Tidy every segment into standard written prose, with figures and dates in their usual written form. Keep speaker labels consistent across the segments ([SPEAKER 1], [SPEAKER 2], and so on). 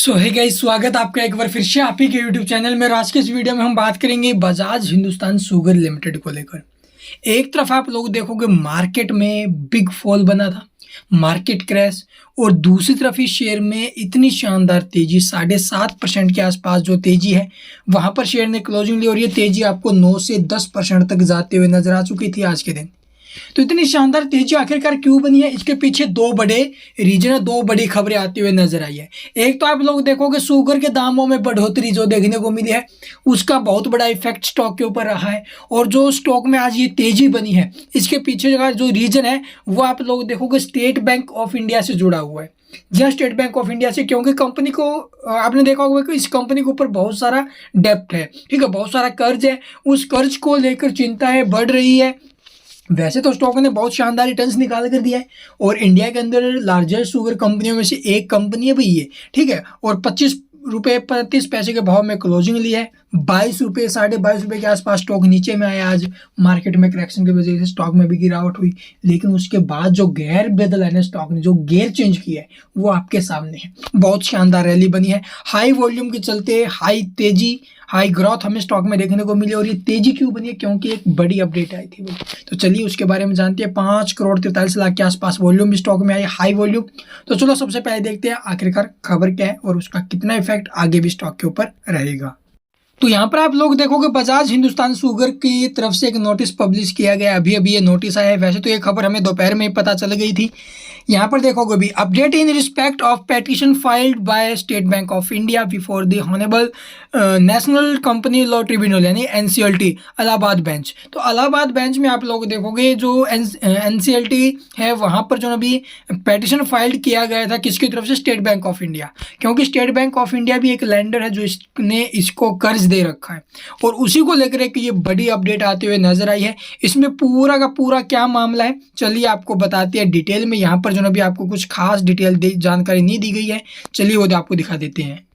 [SPEAKER 1] सो है गाइस, स्वागत आपका एक बार फिर से आप ही के यूट्यूब चैनल में। और आज के इस वीडियो में हम बात करेंगे बजाज हिंदुस्तान शुगर लिमिटेड को लेकर। एक तरफ आप लोग देखोगे मार्केट में बिग फॉल बना था, मार्केट क्रैश, और दूसरी तरफ इस शेयर में इतनी शानदार तेजी 7.5% के आसपास जो तेजी है वहां पर शेयर ने क्लोजिंग ली। और ये तेजी आपको 9 से 10% तक जाते हुए नजर आ चुकी थी आज के दिन। तो इतनी शानदार तेजी आखिरकार क्यों बनी है, इसके पीछे दो बड़े रीजन है, दो बड़ी खबरें आती हुई नजर आई है। एक तो आप लोग देखोगे शुगर के दामों में बढ़ोतरी जो देखने को मिली है उसका बहुत बड़ा इफेक्ट स्टॉक के ऊपर रहा है। और जो स्टॉक में आज ये तेजी बनी है इसके पीछे का जो रीजन है वो आप लोग देखोगे स्टेट बैंक ऑफ इंडिया से जुड़ा हुआ है। जी, स्टेट बैंक ऑफ इंडिया से, क्योंकि कंपनी को आपने देखा होगा कि इस कंपनी के ऊपर बहुत सारा डेप्ट है, ठीक है, बहुत सारा कर्ज है। उस कर्ज को लेकर चिंताएं बढ़ रही है। वैसे तो स्टॉक ने बहुत शानदार रिटर्न्स निकाल कर दिया है और इंडिया के अंदर लार्जेस्ट शुगर कंपनियों में से एक कंपनी है भाई ये, ठीक है। और 25 रुपये 35 पैसे के भाव में क्लोजिंग ली है। 22 रुपये 22.5 रुपये के आसपास स्टॉक नीचे में आया। आज मार्केट में करेक्शन की वजह से स्टॉक में भी गिरावट हुई, लेकिन उसके बाद जो गेयर बदला है स्टॉक ने, जो गेयर चेंज किया है वो आपके सामने है। बहुत शानदार रैली बनी है, हाई वॉल्यूम के चलते हाई तेजी, हाई ग्रोथ हमें स्टॉक में देखने को मिली। और ये तेजी क्यों बनी है, क्योंकि एक बड़ी अपडेट आई थी। तो चलिए उसके बारे में जानते हैं। 5 करोड़ 43 लाख के आसपास वॉल्यूम भी स्टॉक में आई, हाई वॉल्यूम। तो चलो सबसे पहले देखते हैं आखिरकार खबर क्या है और उसका कितना इफेक्ट आगे भी स्टॉक के ऊपर रहेगा। तो यहाँ पर आप लोग देखोगे बजाज हिंदुस्तान शुगर की तरफ से एक नोटिस पब्लिश किया गया, अभी अभी ये नोटिस आया है। वैसे तो ये खबर हमें दोपहर में ही पता चल गई थी। यहाँ पर देखोगे भी, update in respect of petition filed by state bank of India before the honourable national company law tribunal यानी NCLT इलाहाबाद बेंच। तो इलाहाबाद बेंच में आप लोग देखोगे जो NCLT है वहाँ पर जो अभी पेटिशन फाइल्ड किया गया था, किसकी तरफ से, स्टेट बैंक ऑफ इंडिया। क्योंकि स्टेट बैंक ऑफ इंडिया भी एक लेंडर है जो इसने इसको कर्ज दे रखा है, और उसी को लेकर एक ये बड़ी अपडेट आते हुए नजर आई है। इसमें पूरा का पूरा क्या मामला है चलिए आपको बताते हैं डिटेल में। यहाँ पर जो अभी आपको कुछ खास डिटेल जानकारी नहीं दी गई है, चलिए वो आपको दिखा देते हैं।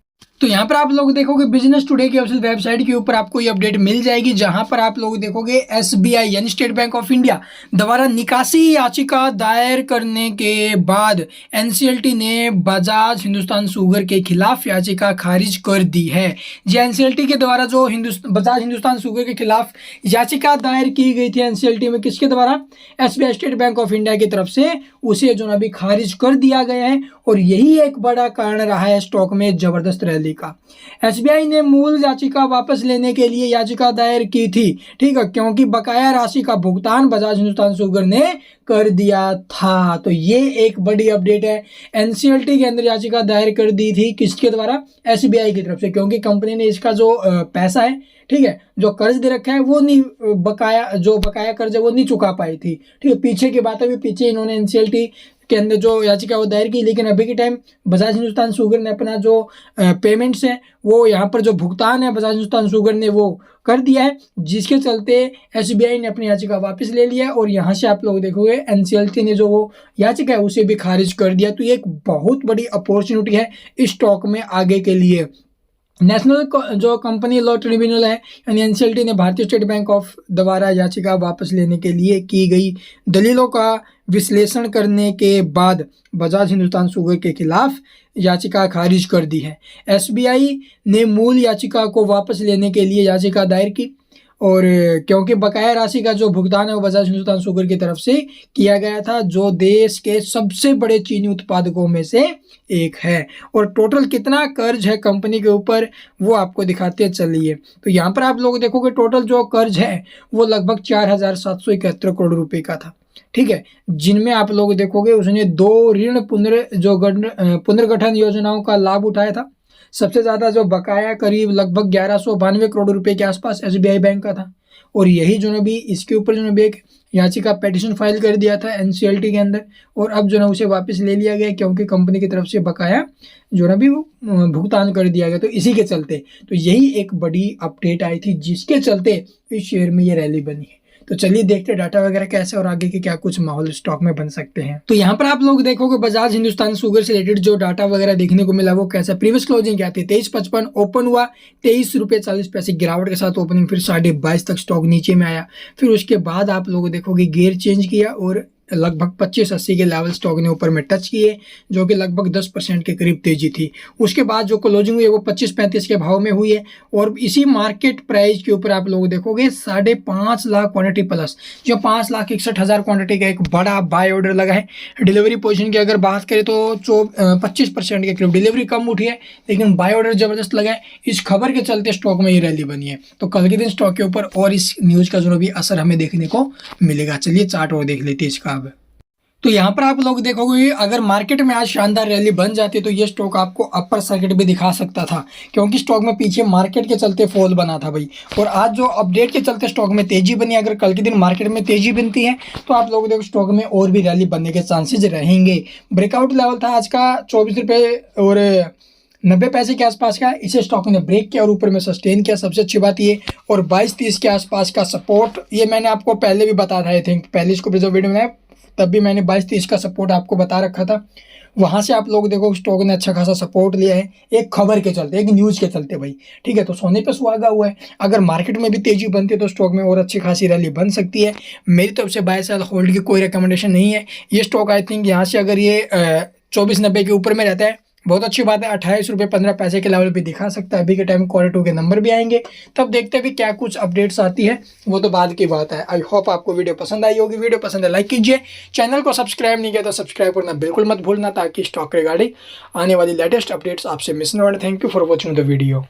[SPEAKER 1] तो यहाँ पर आप लोग देखोगे बिजनेस टुडे की ऑफिशियल वेबसाइट के ऊपर आपको ये अपडेट मिल जाएगी, जहां पर आप लोग देखोगे SBI यानी स्टेट बैंक ऑफ इंडिया द्वारा निकासी याचिका दायर करने के बाद NCLT ने बजाज हिंदुस्तान शुगर के खिलाफ याचिका खारिज कर दी है। जी, NCLT के द्वारा जो बजाज हिंदुस्तान शुगर के खिलाफ याचिका दायर की गई थी NCLT में, किसके द्वारा, SBI state bank of India की तरफ से, उसे जो अभी खारिज कर दिया गया है। और यही एक बड़ा कारण रहा है स्टॉक में जबरदस्त रैली का। SBI ने मूल याचिका वापस लेने के लिए याचिका दायर की थी, ठीक है, क्योंकि बकाया राशि का भुगतान बजाज हिंदुस्तान शुगर ने कर दिया था। तो ये एक बड़ी अपडेट है। NCLT के अंदर याचिका दायर कर दी थी, किसके द्वारा, SBI की तरफ से, क्योंकि कंपनी ने इसका जो पैसा है, ठीक है, जो कर्ज दे रखा है वो नहीं, बकाया कर्ज है वो नहीं चुका पाई थी, ठीक है। पीछे की बात है, पीछे इन्होंने NCLT के अंदर जो याचिका वो दायर की, लेकिन अभी के टाइम बजाज हिंदुस्तान शुगर ने अपना जो पेमेंट्स है वो, यहाँ पर जो भुगतान है बजाज हिंदुस्तान शुगर ने वो कर दिया है, जिसके चलते SBI ने अपनी याचिका वापस ले लिया है। और यहाँ से आप लोग देखोगे NCLT ने जो वो याचिका है उसे भी खारिज कर दिया। तो ये एक बहुत बड़ी अपॉर्चुनिटी है इस स्टॉक में आगे के लिए। नेशनल जो कंपनी लॉ ट्रिब्यूनल है यानी NCLT ने भारतीय स्टेट बैंक ऑफ द्वारा याचिका वापस लेने के लिए की गई दलीलों का विश्लेषण करने के बाद बजाज हिंदुस्तान शुगर के खिलाफ याचिका खारिज कर दी है। SBI ने मूल याचिका को वापस लेने के लिए याचिका दायर की, और क्योंकि बकाया राशि का जो भुगतान है वो बजाज हिंदुस्तान शुगर की तरफ से किया गया था, जो देश के सबसे बड़े चीनी उत्पादकों में से एक है। और टोटल कितना कर्ज है कंपनी के ऊपर वो आपको दिखाते हैं, चलिए। तो यहाँ पर आप लोग देखोगे टोटल जो कर्ज है वो लगभग 4,771 करोड़ रुपए का था, ठीक है, जिनमें आप लोग देखोगे उसने 2 ऋण पुनर्गठन योजनाओं का लाभ उठाया था। सबसे ज्यादा जो बकाया करीब लगभग 1192 करोड़ रुपए के आसपास SBI बैंक का था। और यही जो भी इसके ऊपर जो एक याचिका पेटिशन फाइल कर दिया था NCLT के अंदर, और अब जो उसे वापस ले लिया गया क्योंकि कंपनी की तरफ से बकाया जो भी वो भुगतान कर दिया गया। तो इसी के चलते तो यही एक बड़ी अपडेट आई थी, जिसके चलते इस शेयर में ये रैली बनी है। तो चलिए देखते हैं डाटा वगैरह कैसे और आगे के क्या कुछ माहौल स्टॉक में बन सकते हैं। तो यहाँ पर आप लोग देखोगे बजाज हिंदुस्तान शुगर से रिलेटेड जो डाटा वगैरह देखने को मिला वो कैसा, प्रीवियस क्लोजिंग क्या थी, 23.55 ओपन हुआ, 23 रुपये 40 पैसे गिरावट के साथ ओपनिंग, फिर 22.5 तक स्टॉक नीचे में आया। फिर उसके बाद आप लोग देखोगे गियर चेंज किया और लगभग 25-80 के लेवल स्टॉक ने ऊपर में टच किए, जो कि लगभग 10% के करीब तेजी थी। उसके बाद जो क्लोजिंग हुई है वो 25-35 के भाव में हुई है और इसी मार्केट प्राइस के ऊपर आप लोग देखोगे 5.5 लाख क्वांटिटी प्लस जो 5,61,000 क्वांटिटी का एक बड़ा बाय ऑर्डर लगा है। डिलीवरी पोजीशन की अगर बात करें तो 25% के करीब डिलीवरी कम उठी है, लेकिन बाय ऑर्डर जबरदस्त लगा है। इस खबर के चलते स्टॉक में ये रैली बनी है। तो कल के दिन स्टॉक के ऊपर और इस न्यूज का जो भी असर हमें देखने को मिलेगा। चलिए चार्ट और देख लेते हैं इसका अब। तो यहाँ पर आप लोग देखोगे अगर मार्केट में आज शानदार रैली बन जाती तो ये स्टॉक आपको अपर सर्किट भी दिखा सकता था, क्योंकि स्टॉक में पीछे मार्केट के चलते फॉल बना था भाई। और आज जो अपडेट के चलते स्टॉक में तेजी बनी, अगर कल के दिन मार्केट में तेजी बनती है तो आप लोग देखो स्टॉक में और भी रैली बनने के चांसेज रहेंगे। ब्रेकआउट लेवल था आज का 24 रुपये और 90 पैसे के आसपास का, इसे स्टॉक ने ब्रेक किया और ऊपर में सस्टेन किया, सबसे अच्छी बात ये। और 22-30 के आसपास का सपोर्ट, ये मैंने आपको पहले भी बताया था, आई थिंक पहले इसको जो वीडियो में तब भी मैंने 22-30 का सपोर्ट आपको बता रखा था। वहाँ से आप लोग देखो स्टॉक ने अच्छा खासा सपोर्ट लिया है एक खबर के चलते, एक न्यूज़ के चलते भाई, ठीक है। तो सोने पे सुहागा हुआ है। अगर मार्केट में भी तेजी बनती है तो स्टॉक में और अच्छी खासी रैली बन सकती है। मेरी तरफ से बाय सेल होल्ड की कोई रिकमेंडेशन नहीं है। ये स्टॉक आई थिंक यहाँ से अगर ये 24.90 के ऊपर में रहता है बहुत अच्छी बात है। 28 रुपये 15 पैसे के लेवल पे दिखा सकता है। अभी के टाइम Q2 के नंबर भी आएंगे, तब देखते हैं भी क्या कुछ अपडेट्स आती है, वो तो बाद की बात है। आई होप आपको वीडियो पसंद आई होगी। वीडियो पसंद है लाइक कीजिए, चैनल को सब्सक्राइब नहीं किया तो सब्सक्राइब करना बिल्कुल मत भूलना, ताकि स्टॉक रिगार्डिंग आने वाली लेटेस्ट अपडेट्स आपसे मिस न हो। Thank you for watching the video.